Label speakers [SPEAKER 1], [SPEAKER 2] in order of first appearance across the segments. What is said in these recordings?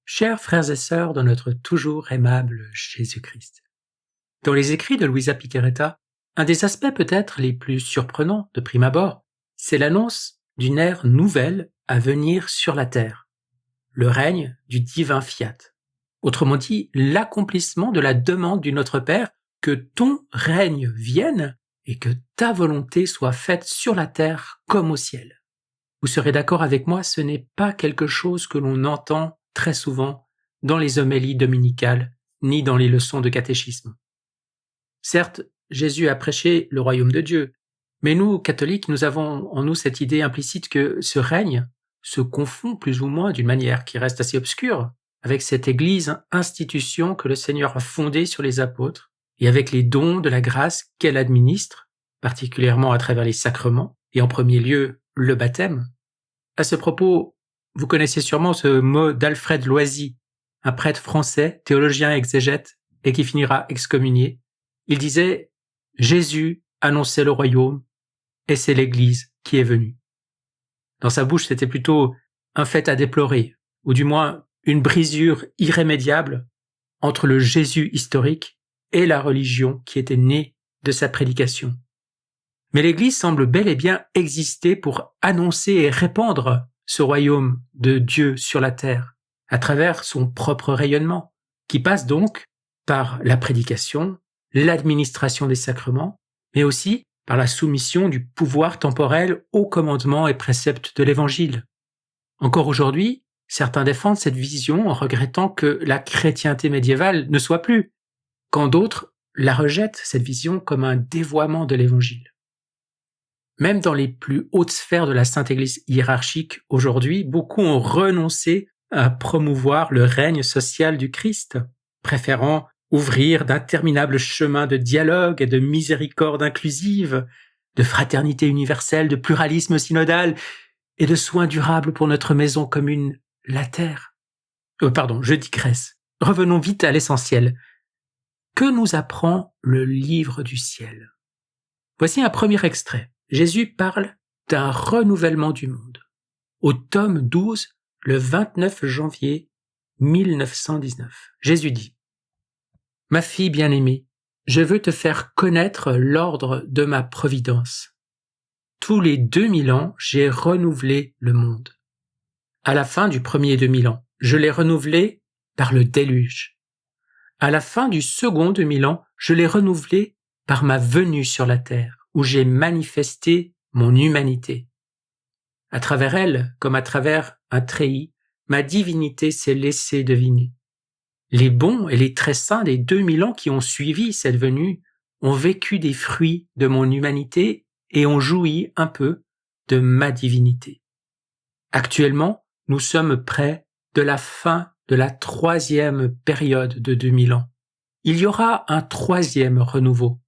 [SPEAKER 1] Chers frères et sœurs de notre toujours aimable Jésus-Christ. Dans les écrits de Luisa Picaretta, un des aspects peut-être les plus surprenants de prime abord, c'est l'annonce d'une ère nouvelle à venir sur la terre, le règne du divin fiat. Autrement dit, l'accomplissement de la demande du Notre Père que ton règne vienne et que ta volonté soit faite sur la terre comme au ciel. Vous serez d'accord avec moi, ce n'est pas quelque chose que l'on entend très souvent dans les homélies dominicales ni dans les leçons de catéchisme. Certes, Jésus a prêché le royaume de Dieu, mais nous, catholiques, nous avons en nous cette idée implicite que ce règne se confond plus ou moins d'une manière qui reste assez obscure avec cette Église institution que le Seigneur a fondée sur les apôtres et avec les dons de la grâce qu'elle administre, particulièrement à travers les sacrements, et en premier lieu le baptême. À ce propos, vous connaissez sûrement ce mot d'Alfred Loisy, un prêtre français, théologien exégète, et qui finira excommunié. Il disait « Jésus annonçait le royaume, et c'est l'Église qui est venue ». Dans sa bouche, c'était plutôt un fait à déplorer, ou du moins une brisure irrémédiable entre le Jésus historique et la religion qui était née de sa prédication. Mais l'Église semble bel et bien exister pour annoncer et répandre ce royaume de Dieu sur la terre, à travers son propre rayonnement, qui passe donc par la prédication, l'administration des sacrements, mais aussi par la soumission du pouvoir temporel aux commandements et préceptes de l'Évangile. Encore aujourd'hui, certains défendent cette vision en regrettant que la chrétienté médiévale ne soit plus, quand d'autres la rejettent, cette vision, comme un dévoiement de l'Évangile. Même dans les plus hautes sphères de la Sainte Église hiérarchique aujourd'hui, beaucoup ont renoncé à promouvoir le règne social du Christ, préférant ouvrir d'interminables chemins de dialogue et de miséricorde inclusive, de fraternité universelle, de pluralisme synodal et de soins durables pour notre maison commune, la terre. Je digresse. Revenons vite à l'essentiel. Que nous apprend le livre du ciel ? Voici un premier extrait. Jésus parle d'un renouvellement du monde. Au tome 12, le 29 janvier 1919, Jésus dit « Ma fille bien-aimée, je veux te faire connaître l'ordre de ma providence. Tous les 2000 ans, j'ai renouvelé le monde. À la fin du premier 2000 ans, je l'ai renouvelé par le déluge. À la fin du second 2000 ans, je l'ai renouvelé par ma venue sur la terre, où j'ai manifesté mon humanité. À travers elle, comme à travers un treillis, ma divinité s'est laissée deviner. Les bons et les très saints des 2000 ans qui ont suivi cette venue ont vécu des fruits de mon humanité et ont joui un peu de ma divinité. Actuellement, nous sommes près de la fin de la 3e période de 2000 ans. Il y aura un 3e renouveau.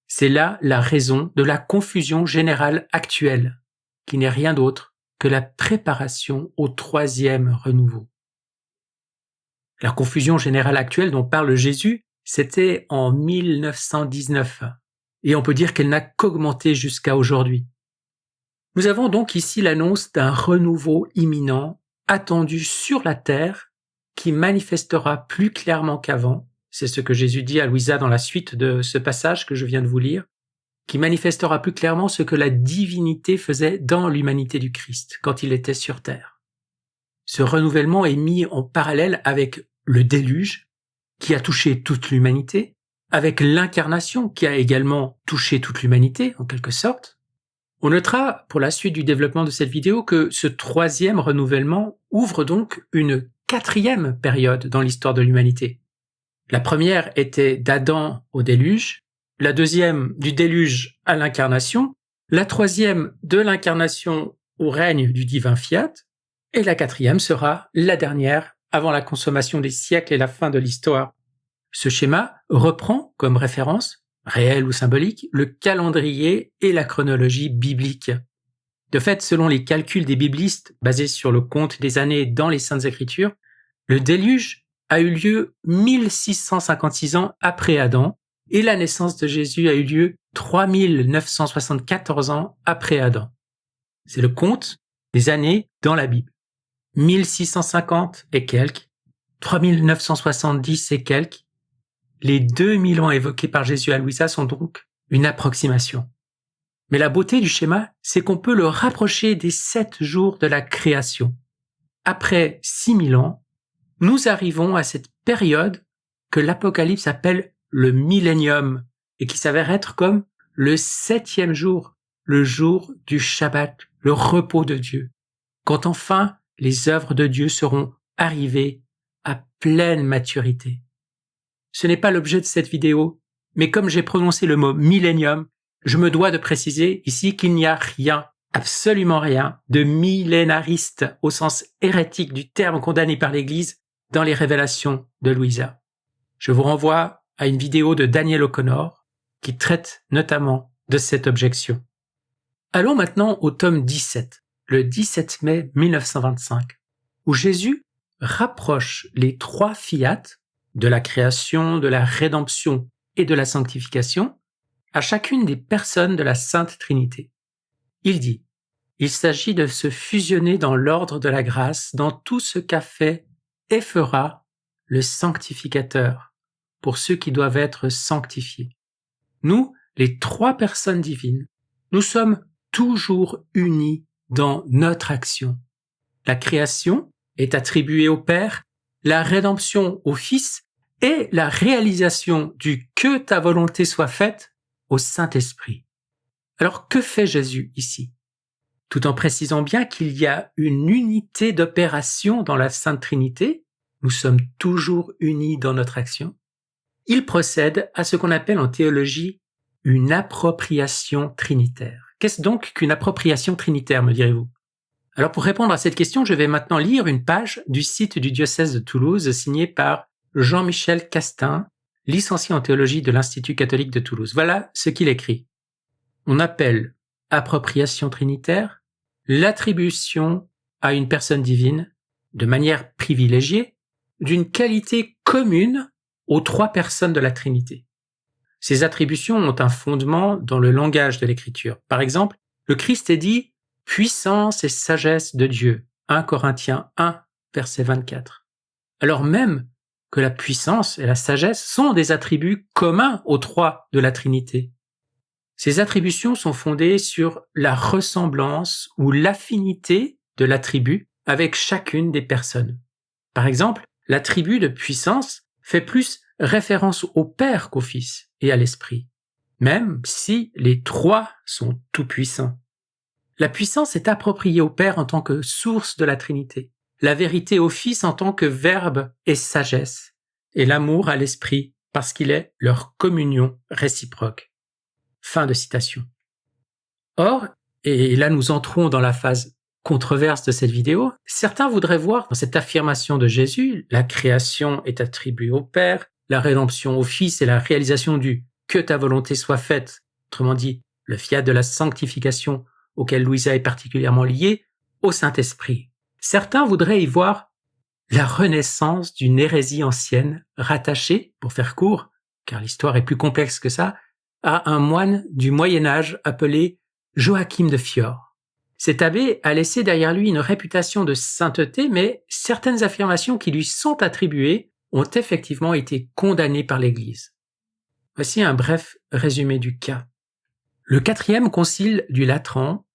[SPEAKER 1] C'est là la raison de la confusion générale actuelle, qui n'est rien d'autre que la préparation au 3e renouveau. La confusion générale actuelle dont parle Jésus, c'était en 1919, et on peut dire qu'elle n'a qu'augmenté jusqu'à aujourd'hui. Nous avons donc ici l'annonce d'un renouveau imminent, attendu sur la terre, qui manifestera plus clairement qu'avant. C'est ce que Jésus dit à Louisa dans la suite de ce passage que je viens de vous lire, qui manifestera plus clairement ce que la divinité faisait dans l'humanité du Christ, quand il était sur terre. Ce renouvellement est mis en parallèle avec le déluge, qui a touché toute l'humanité, avec l'incarnation, qui a également touché toute l'humanité, en quelque sorte. On notera, pour la suite du développement de cette vidéo, que ce 3e renouvellement ouvre donc une 4e période dans l'histoire de l'humanité. La première était d'Adam au déluge, la 2e du déluge à l'incarnation, la 3e de l'incarnation au règne du divin fiat, et la 4e sera la dernière avant la consommation des siècles et la fin de l'histoire. Ce schéma reprend comme référence, réelle ou symbolique, le calendrier et la chronologie biblique. De fait, selon les calculs des biblistes basés sur le compte des années dans les Saintes Écritures, le déluge a eu lieu 1656 ans après Adam et la naissance de Jésus a eu lieu 3974 ans après Adam. C'est le compte des années dans la Bible. 1650 et quelques, 3970 et quelques, les 2000 ans évoqués par Jésus à Louisa sont donc une approximation. Mais la beauté du schéma, c'est qu'on peut le rapprocher des 7 jours de la création. Après 6000 ans, nous arrivons à cette période que l'Apocalypse appelle le millénium et qui s'avère être comme le 7e jour, le jour du Shabbat, le repos de Dieu, quand enfin les œuvres de Dieu seront arrivées à pleine maturité. Ce n'est pas l'objet de cette vidéo, mais comme j'ai prononcé le mot millénium, je me dois de préciser ici qu'il n'y a rien, absolument rien, de millénariste au sens hérétique du terme condamné par l'Église dans les révélations de Louisa. Je vous renvoie à une vidéo de Daniel O'Connor qui traite notamment de cette objection. Allons maintenant au tome 17, le 17 mai 1925, où Jésus rapproche les 3 fiat de la création, de la rédemption et de la sanctification à chacune des personnes de la Sainte Trinité. Il dit « Il s'agit de se fusionner dans l'ordre de la grâce, dans tout ce qu'a fait et fera le sanctificateur pour ceux qui doivent être sanctifiés. Nous, les 3 personnes divines, nous sommes toujours unis dans notre action. La création est attribuée au Père, la rédemption au Fils et la réalisation du « que ta volonté soit faite » au Saint-Esprit. Alors que fait Jésus ici? Tout en précisant bien qu'il y a une unité d'opération dans la Sainte Trinité, nous sommes toujours unis dans notre action, il procède à ce qu'on appelle en théologie une appropriation trinitaire. Qu'est-ce donc qu'une appropriation trinitaire, me direz-vous? Alors pour répondre à cette question, je vais maintenant lire une page du site du diocèse de Toulouse signée par Jean-Michel Castin, licencié en théologie de l'Institut catholique de Toulouse. Voilà ce qu'il écrit. On appelle appropriation trinitaire l'attribution à une personne divine, de manière privilégiée, d'une qualité commune aux 3 personnes de la Trinité. Ces attributions ont un fondement dans le langage de l'Écriture. Par exemple, le Christ est dit « puissance et sagesse de Dieu » 1 Corinthiens 1, verset 24. Alors même que la puissance et la sagesse sont des attributs communs aux 3 de la Trinité. Ces attributions sont fondées sur la ressemblance ou l'affinité de l'attribut avec chacune des personnes. Par exemple, l'attribut de puissance fait plus référence au Père qu'au Fils et à l'Esprit, même si les 3 sont tout-puissants. La puissance est appropriée au Père en tant que source de la Trinité, la vérité au Fils en tant que verbe et sagesse, et l'amour à l'Esprit parce qu'il est leur communion réciproque. Fin de citation. Or, et là nous entrons dans la phase controverse de cette vidéo, certains voudraient voir dans cette affirmation de Jésus, la création est attribuée au Père, la rédemption au Fils et la réalisation du « que ta volonté soit faite », autrement dit, le fiat de la sanctification auquel Louisa est particulièrement liée, au Saint-Esprit. Certains voudraient y voir la renaissance d'une hérésie ancienne rattachée, pour faire court, car l'histoire est plus complexe que ça, à un moine du Moyen-Âge appelé Joachim de Fior. Cet abbé a laissé derrière lui une réputation de sainteté, mais certaines affirmations qui lui sont attribuées ont effectivement été condamnées par l'Église. Voici un bref résumé du cas. Le 4e concile du Latran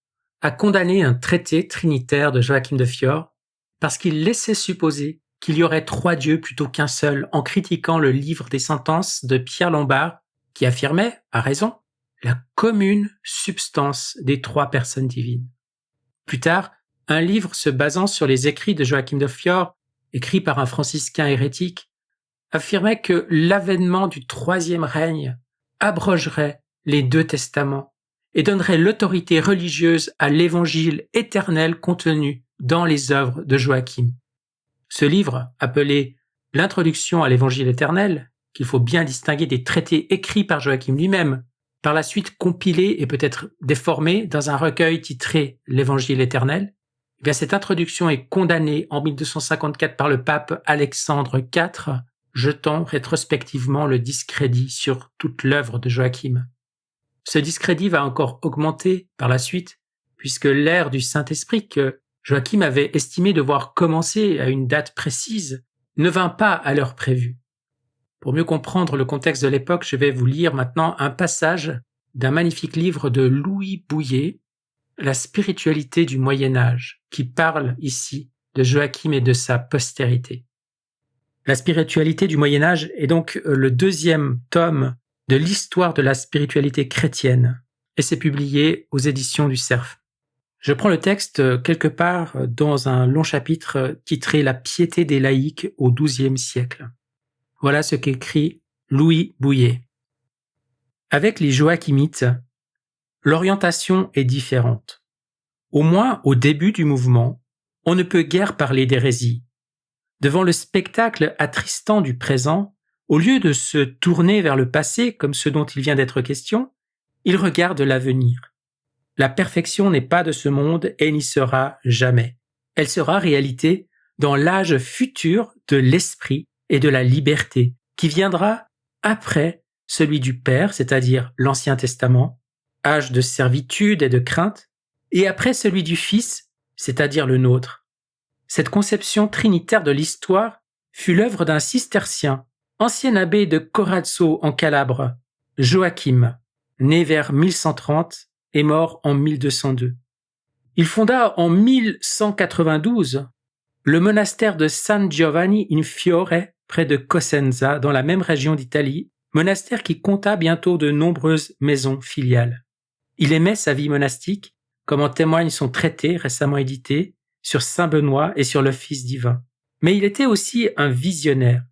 [SPEAKER 1] a condamné un traité trinitaire de Joachim de Fior parce qu'il laissait supposer qu'il y aurait 3 dieux plutôt qu'un seul en critiquant le livre des sentences de Pierre Lombard qui affirmait, à raison, la commune substance des 3 personnes divines. Plus tard, un livre se basant sur les écrits de Joachim de Fior, écrit par un franciscain hérétique, affirmait que l'avènement du 3e règne abrogerait les 2 testaments et donnerait l'autorité religieuse à l'évangile éternel contenu dans les œuvres de Joachim. Ce livre, appelé « L'introduction à l'évangile éternel », qu'il faut bien distinguer des traités écrits par Joachim lui-même, par la suite compilés et peut-être déformés dans un recueil titré « L'Évangile éternel », eh bien cette introduction est condamnée en 1254 par le pape Alexandre IV, jetant rétrospectivement le discrédit sur toute l'œuvre de Joachim. Ce discrédit va encore augmenter par la suite, puisque l'ère du Saint-Esprit que Joachim avait estimé devoir commencer à une date précise ne vint pas à l'heure prévue. Pour mieux comprendre le contexte de l'époque, je vais vous lire maintenant un passage d'un magnifique livre de Louis Bouilhet, La spiritualité du Moyen-Âge, qui parle ici de Joachim et de sa postérité. La spiritualité du Moyen-Âge est donc le deuxième tome de l'histoire de la spiritualité chrétienne, et c'est publié aux éditions du Cerf. Je prends le texte quelque part dans un long chapitre titré « La piété des laïcs au XIIe siècle ». Voilà ce qu'écrit Louis Bouilhet. Avec les joachimites, l'orientation est différente. Au moins au début du mouvement, on ne peut guère parler d'hérésie. Devant le spectacle attristant du présent, au lieu de se tourner vers le passé comme ce dont il vient d'être question, ils regardent l'avenir. La perfection n'est pas de ce monde et n'y sera jamais. Elle sera réalité dans l'âge futur de l'esprit et de la liberté, qui viendra après celui du Père, c'est-à-dire l'Ancien Testament, âge de servitude et de crainte, et après celui du Fils, c'est-à-dire le nôtre. Cette conception trinitaire de l'histoire fut l'œuvre d'un cistercien, ancien abbé de Corazzo en Calabre, Joachim, né vers 1130 et mort en 1202. Il fonda en 1192 le monastère de San Giovanni in Fiore près de Cosenza dans la même région d'Italie, monastère qui compta bientôt de nombreuses maisons filiales. Il aimait sa vie monastique, comme en témoigne son traité récemment édité sur Saint Benoît et sur le Fils divin. Mais il était aussi un visionnaire.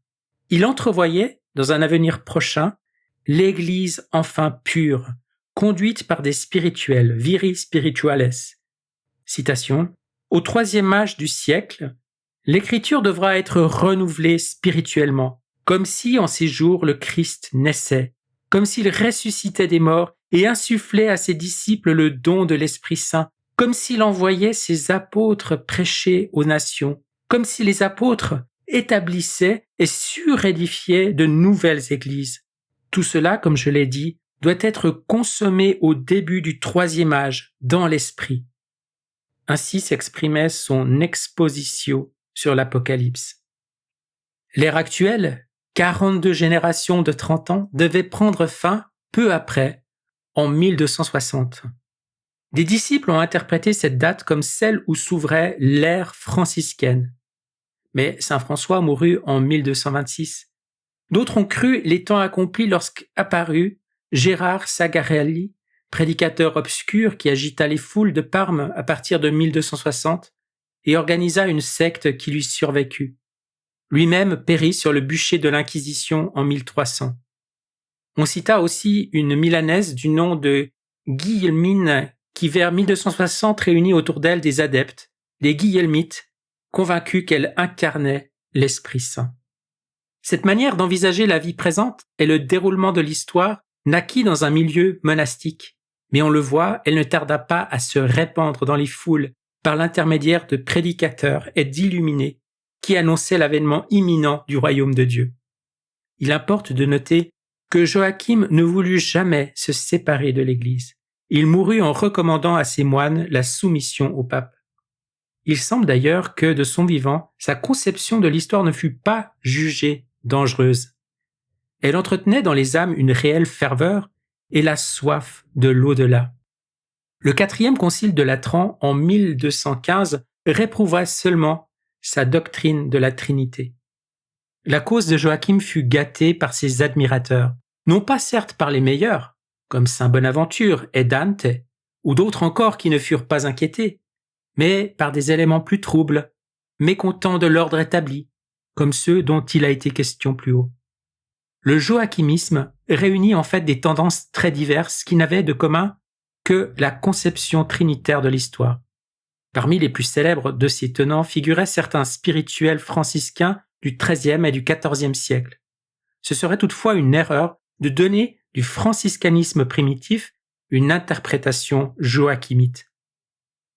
[SPEAKER 1] Il entrevoyait, dans un avenir prochain, l'Église enfin pure, conduite par des spirituels, viri spirituales. Citation. Au troisième âge du siècle, l'écriture devra être renouvelée spirituellement, comme si en ces jours le Christ naissait, comme s'il ressuscitait des morts et insufflait à ses disciples le don de l'Esprit Saint, comme s'il envoyait ses apôtres prêcher aux nations, comme si les apôtres établissaient et surédifiaient de nouvelles églises. Tout cela, comme je l'ai dit, doit être consommé au début du troisième âge, dans l'esprit. Ainsi s'exprimait son expositio sur l'Apocalypse. L'ère actuelle, 42 générations de 30 ans, devait prendre fin peu après, en 1260. Des disciples ont interprété cette date comme celle où s'ouvrait l'ère franciscaine. Mais saint François mourut en 1226. D'autres ont cru les temps accomplis lorsqu'apparut Gérard Sagarelli, prédicateur obscur qui agita les foules de Parme à partir de 1260 et organisa une secte qui lui survécut. Lui-même périt sur le bûcher de l'Inquisition en 1300. On cita aussi une Milanaise du nom de Guilhelmine qui vers 1260 réunit autour d'elle des adeptes, des Guilhelmites, convaincus qu'elle incarnait l'Esprit Saint. Cette manière d'envisager la vie présente et le déroulement de l'histoire naquit dans un milieu monastique, mais on le voit, elle ne tarda pas à se répandre dans les foules par l'intermédiaire de prédicateurs et d'illuminés qui annonçaient l'avènement imminent du royaume de Dieu. Il importe de noter que Joachim ne voulut jamais se séparer de l'Église. Il mourut en recommandant à ses moines la soumission au pape. Il semble d'ailleurs que, de son vivant, sa conception de l'histoire ne fut pas jugée dangereuse. Elle entretenait dans les âmes une réelle ferveur et la soif de l'au-delà. Le 4e concile de Latran, en 1215, réprouva seulement sa doctrine de la Trinité. La cause de Joachim fut gâtée par ses admirateurs, non pas certes par les meilleurs, comme saint Bonaventure et Dante, ou d'autres encore qui ne furent pas inquiétés, mais par des éléments plus troubles, mécontents de l'ordre établi, comme ceux dont il a été question plus haut. Le joachimisme réunit en fait des tendances très diverses qui n'avaient de commun que la conception trinitaire de l'histoire. Parmi les plus célèbres de ces tenants figuraient certains spirituels franciscains du XIIIe et du XIVe siècle. Ce serait toutefois une erreur de donner du franciscanisme primitif une interprétation joachimite.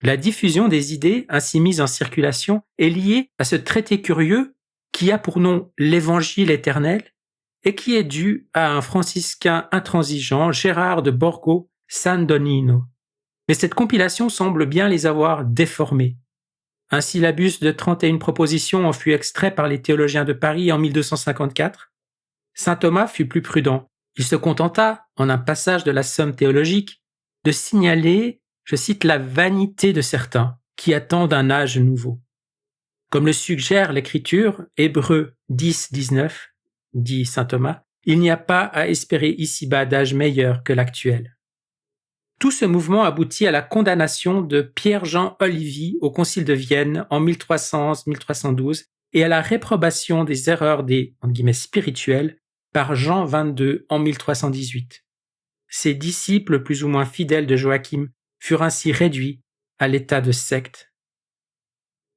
[SPEAKER 1] La diffusion des idées ainsi mises en circulation est liée à ce traité curieux qui a pour nom l'Évangile éternel et qui est dû à un franciscain intransigeant, Gérard de Borgo San Donnino. Mais cette compilation semble bien les avoir déformés. Un syllabus de 31 propositions en fut extrait par les théologiens de Paris en 1254. Saint Thomas fut plus prudent. Il se contenta, en un passage de la Somme théologique, de signaler, je cite, la vanité de certains qui attendent un âge nouveau. Comme le suggère l'Écriture, Hébreux 10, 19, dit saint Thomas, il n'y a pas à espérer ici-bas d'âge meilleur que l'actuel. Tout ce mouvement aboutit à la condamnation de Pierre-Jean Olivier au Concile de Vienne en 1311-1312 et à la réprobation des erreurs des « spirituels » par Jean XXII en 1318. Ces disciples plus ou moins fidèles de Joachim furent ainsi réduits à l'état de secte.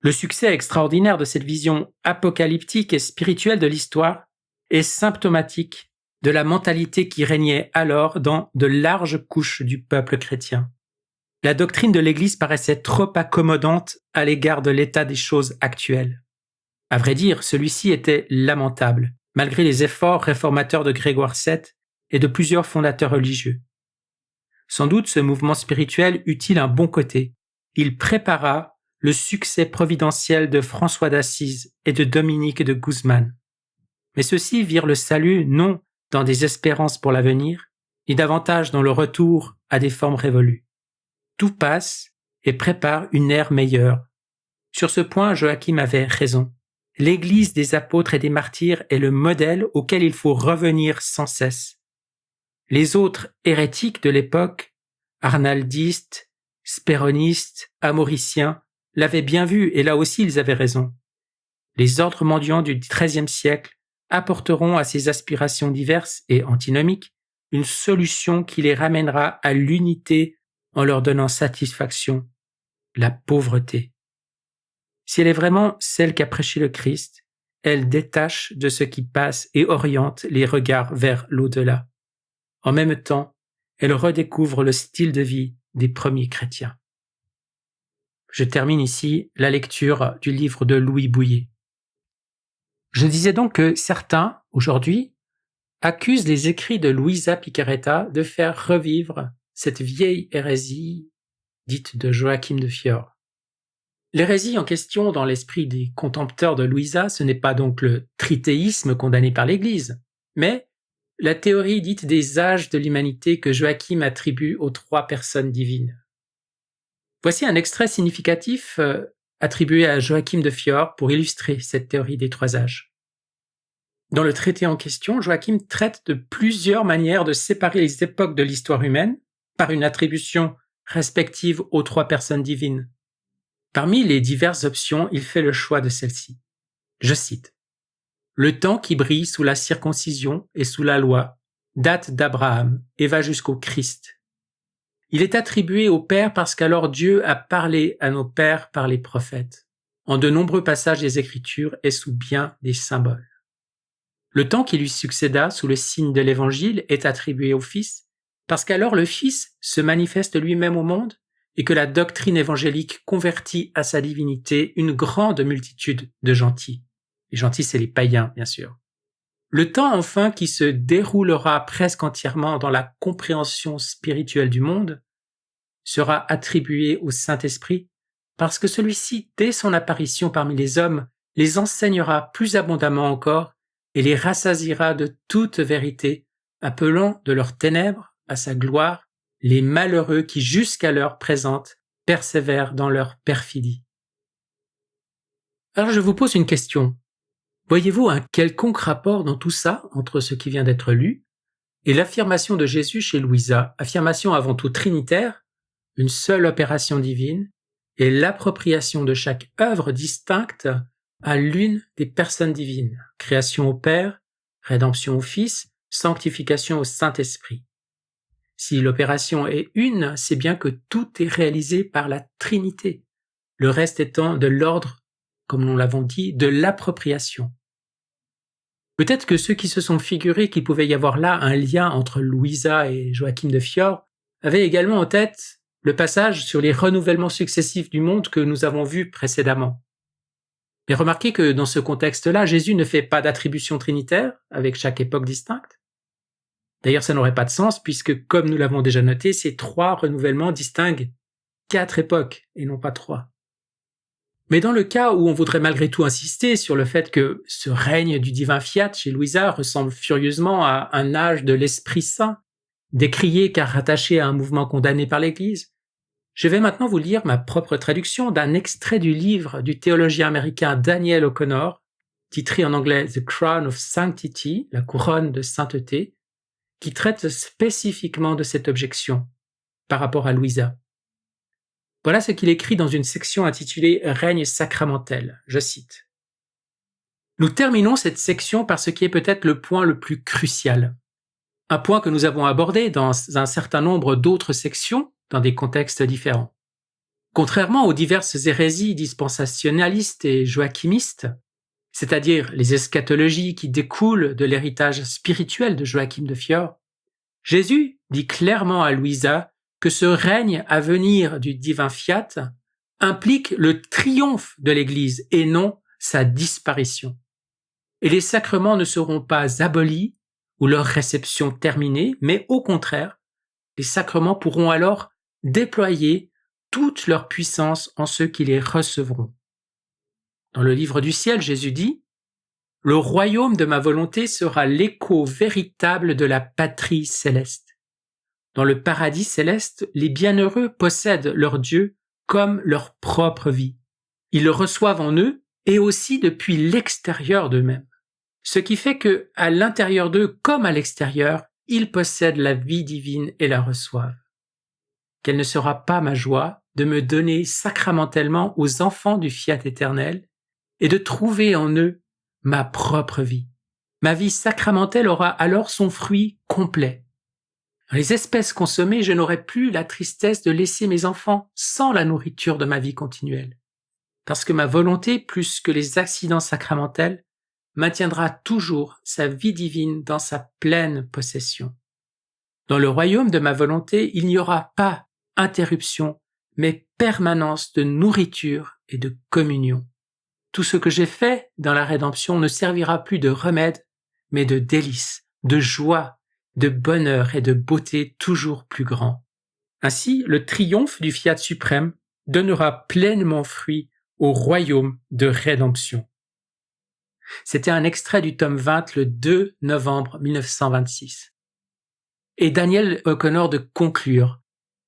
[SPEAKER 1] Le succès extraordinaire de cette vision apocalyptique et spirituelle de l'histoire est symptomatique de la mentalité qui régnait alors dans de larges couches du peuple chrétien. La doctrine de l'Église paraissait trop accommodante à l'égard de l'état des choses actuelles. À vrai dire, celui-ci était lamentable, malgré les efforts réformateurs de Grégoire VII et de plusieurs fondateurs religieux. Sans doute ce mouvement spirituel eut-il un bon côté. Il prépara le succès providentiel de François d'Assise et de Dominique de Guzman. Mais ceux-ci virent le salut non dans des espérances pour l'avenir, ni davantage dans le retour à des formes révolues. Tout passe et prépare une ère meilleure. Sur ce point, Joachim avait raison. L'Église des apôtres et des martyrs est le modèle auquel il faut revenir sans cesse. Les autres hérétiques de l'époque, arnaldistes, spéronistes, amoriciens, l'avaient bien vu et là aussi ils avaient raison. Les ordres mendiants du XIIIe siècle apporteront à ces aspirations diverses et antinomiques une solution qui les ramènera à l'unité en leur donnant satisfaction, la pauvreté. Si elle est vraiment celle qu'a prêché le Christ, elle détache de ce qui passe et oriente les regards vers l'au-delà. En même temps, elle redécouvre le style de vie des premiers chrétiens. Je termine ici la lecture du livre de Louis Bouilhet. Je disais donc que certains, aujourd'hui, accusent les écrits de Luisa Picaretta de faire revivre cette vieille hérésie dite de Joachim de Fiore. L'hérésie en question dans l'esprit des contempteurs de Luisa, ce n'est pas donc le tritéisme condamné par l'Église, mais la théorie dite des âges de l'humanité que Joachim attribue aux trois personnes divines. Voici un extrait significatif attribué à Joachim de Fiore pour illustrer cette théorie des trois âges. Dans le traité en question, Joachim traite de plusieurs manières de séparer les époques de l'histoire humaine par une attribution respective aux trois personnes divines. Parmi les diverses options, il fait le choix de celle-ci. Je cite. « Le temps qui brille sous la circoncision et sous la loi date d'Abraham et va jusqu'au Christ. Il est attribué au Père parce qu'alors Dieu a parlé à nos pères par les prophètes, en de nombreux passages des Écritures et sous bien des symboles. Le temps qui lui succéda sous le signe de l'Évangile est attribué au Fils, parce qu'alors le Fils se manifeste lui-même au monde et que la doctrine évangélique convertit à sa divinité une grande multitude de gentils. Les gentils, c'est les païens, bien sûr. Le temps, enfin, qui se déroulera presque entièrement dans la compréhension spirituelle du monde, sera attribué au Saint-Esprit, parce que celui-ci, dès son apparition parmi les hommes, les enseignera plus abondamment encore et les rassasiera de toute vérité, appelant de leurs ténèbres à sa gloire les malheureux qui jusqu'à l'heure présente persévèrent dans leur perfidie. Alors je vous pose une question. Voyez-vous un quelconque rapport dans tout ça entre ce qui vient d'être lu et l'affirmation de Jésus chez Luisa, affirmation avant tout trinitaire, une seule opération divine, et l'appropriation de chaque œuvre distincte à l'une des personnes divines, création au Père, rédemption au Fils, sanctification au Saint-Esprit. Si l'opération est une, c'est bien que tout est réalisé par la Trinité, le reste étant de l'ordre, comme nous l'avons dit, de l'appropriation. Peut-être que ceux qui se sont figurés qu'il pouvait y avoir là un lien entre Luisa et Joachim de Fiore avaient également en tête le passage sur les renouvellements successifs du monde que nous avons vu précédemment. Mais remarquez que dans ce contexte-là, Jésus ne fait pas d'attribution trinitaire avec chaque époque distincte. D'ailleurs, ça n'aurait pas de sens puisque, comme nous l'avons déjà noté, ces trois renouvellements distinguent 4 époques et non pas 3. Mais dans le cas où on voudrait malgré tout insister sur le fait que ce règne du divin fiat chez Louisa ressemble furieusement à un âge de l'Esprit Saint, décrié car rattaché à un mouvement condamné par l'Église, je vais maintenant vous lire ma propre traduction d'un extrait du livre du théologien américain Daniel O'Connor, titré en anglais The Crown of Sanctity, la couronne de sainteté, qui traite spécifiquement de cette objection par rapport à Louisa. Voilà ce qu'il écrit dans une section intitulée « Règne sacramentel ». Je cite. « Nous terminons cette section par ce qui est peut-être le point le plus crucial. Un point que nous avons abordé dans un certain nombre d'autres sections dans des contextes différents. Contrairement aux diverses hérésies dispensationalistes et joachimistes, c'est-à-dire les eschatologies qui découlent de l'héritage spirituel de Joachim de Fiore, Jésus dit clairement à Louisa que ce règne à venir du divin fiat implique le triomphe de l'Église et non sa disparition. Et les sacrements ne seront pas abolis ou leur réception terminée, mais au contraire, les sacrements pourront alors déployer toute leur puissance en ceux qui les recevront. Dans le livre du ciel, Jésus dit « Le royaume de ma volonté sera l'écho véritable de la patrie céleste. Dans le paradis céleste, les bienheureux possèdent leur Dieu comme leur propre vie. Ils le reçoivent en eux et aussi depuis l'extérieur d'eux-mêmes. Ce qui fait que, à l'intérieur d'eux comme à l'extérieur, ils possèdent la vie divine et la reçoivent. Quelle ne sera pas ma joie de me donner sacramentellement aux enfants du fiat éternel et de trouver en eux ma propre vie. Ma vie sacramentelle aura alors son fruit complet. Dans les espèces consommées, je n'aurai plus la tristesse de laisser mes enfants sans la nourriture de ma vie continuelle. Parce que ma volonté, plus que les accidents sacramentels, maintiendra toujours sa vie divine dans sa pleine possession. Dans le royaume de ma volonté, il n'y aura pas interruption, mais permanence de nourriture et de communion. Tout ce que j'ai fait dans la rédemption ne servira plus de remède, mais de délice, de joie, de bonheur et de beauté toujours plus grand. Ainsi, le triomphe du fiat suprême donnera pleinement fruit au royaume de rédemption. C'était un extrait du tome 20 le 2 novembre 1926. Et Daniel O'Connor de conclure.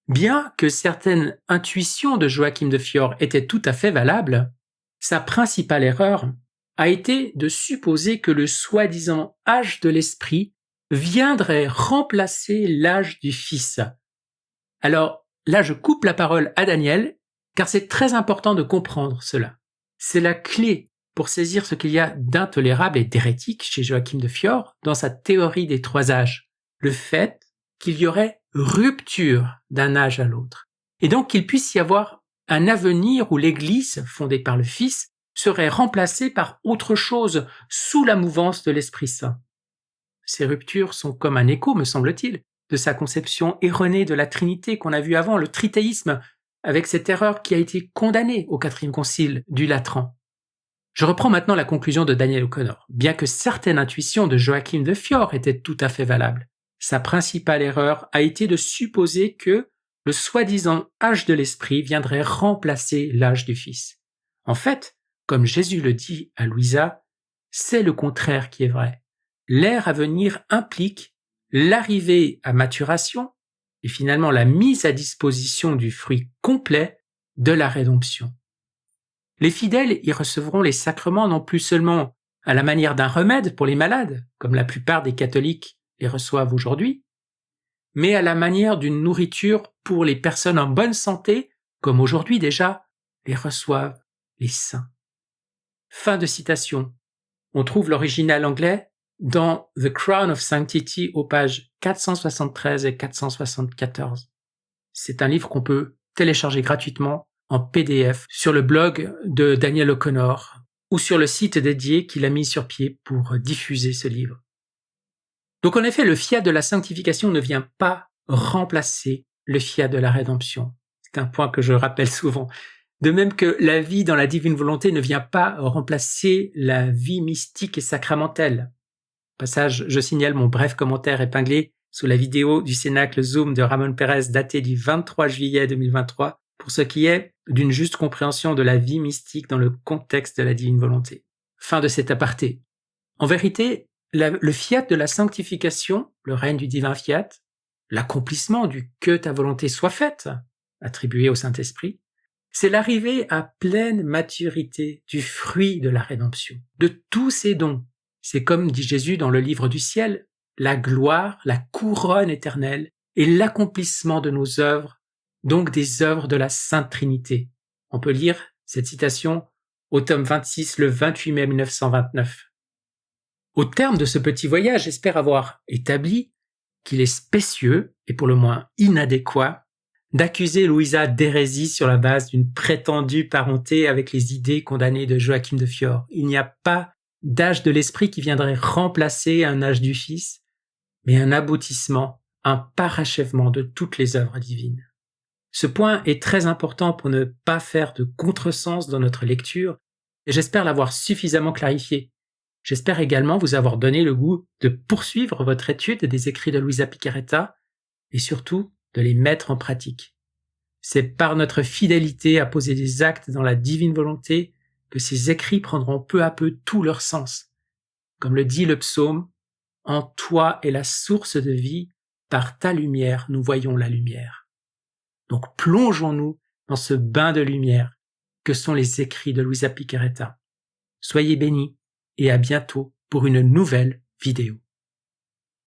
[SPEAKER 1] Bien que certaines intuitions de Joachim de Fiore étaient tout à fait valables, sa principale erreur a été de supposer que le soi-disant âge de l'esprit viendrait remplacer l'âge du Fils. Alors là, je coupe la parole à Daniel, car c'est très important de comprendre cela. C'est la clé pour saisir ce qu'il y a d'intolérable et d'hérétique chez Joachim de Fiore dans sa théorie des trois âges, le fait qu'il y aurait rupture d'un âge à l'autre, et donc qu'il puisse y avoir un avenir où l'Église, fondée par le Fils, serait remplacée par autre chose sous la mouvance de l'Esprit Saint. Ces ruptures sont comme un écho, me semble-t-il, de sa conception erronée de la Trinité qu'on a vu avant, le trithéisme, avec cette erreur qui a été condamnée au quatrième concile du Latran. Je reprends maintenant la conclusion de Daniel O'Connor. Bien que certaines intuitions de Joachim de Fiore étaient tout à fait valables, sa principale erreur a été de supposer que le soi-disant âge de l'esprit viendrait remplacer l'âge du Fils. En fait, comme Jésus le dit à Louisa, c'est le contraire qui est vrai. L'ère à venir implique l'arrivée à maturation et finalement la mise à disposition du fruit complet de la rédemption. Les fidèles y recevront les sacrements non plus seulement à la manière d'un remède pour les malades, comme la plupart des catholiques les reçoivent aujourd'hui, mais à la manière d'une nourriture pour les personnes en bonne santé, comme aujourd'hui déjà les reçoivent les saints. Fin de citation. On trouve l'original anglais dans The Crown of Sanctity aux pages 473 et 474. C'est un livre qu'on peut télécharger gratuitement en PDF sur le blog de Daniel O'Connor ou sur le site dédié qu'il a mis sur pied pour diffuser ce livre. Donc en effet, le fiat de la sanctification ne vient pas remplacer le fiat de la rédemption. C'est un point que je rappelle souvent. De même que la vie dans la divine volonté ne vient pas remplacer la vie mystique et sacramentelle. Au passage, je signale mon bref commentaire épinglé sous la vidéo du Cénacle Zoom de Ramon Pérez datée du 23 juillet 2023 pour ce qui est d'une juste compréhension de la vie mystique dans le contexte de la divine volonté. Fin de cet aparté. En vérité, le fiat de la sanctification, le règne du divin fiat, l'accomplissement du « que ta volonté soit faite » attribué au Saint-Esprit, c'est l'arrivée à pleine maturité du fruit de la rédemption, de tous ses dons. C'est comme dit Jésus dans le livre du ciel, la gloire, la couronne éternelle et l'accomplissement de nos œuvres, donc des œuvres de la Sainte Trinité. On peut lire cette citation au tome 26 le 28 mai 1929. Au terme de ce petit voyage, j'espère avoir établi qu'il est spécieux et pour le moins inadéquat d'accuser Louisa d'hérésie sur la base d'une prétendue parenté avec les idées condamnées de Joachim de Fiore. Il n'y a pas d'âge de l'esprit qui viendrait remplacer un âge du Fils, mais un aboutissement, un parachèvement de toutes les œuvres divines. Ce point est très important pour ne pas faire de contresens dans notre lecture, et j'espère l'avoir suffisamment clarifié. J'espère également vous avoir donné le goût de poursuivre votre étude des écrits de Luisa Piccarreta, et surtout de les mettre en pratique. C'est par notre fidélité à poser des actes dans la divine volonté que ces écrits prendront peu à peu tout leur sens. Comme le dit le psaume, « En toi est la source de vie, par ta lumière nous voyons la lumière. » Donc plongeons-nous dans ce bain de lumière que sont les écrits de Luisa Piccarreta. Soyez bénis et à bientôt pour une nouvelle vidéo.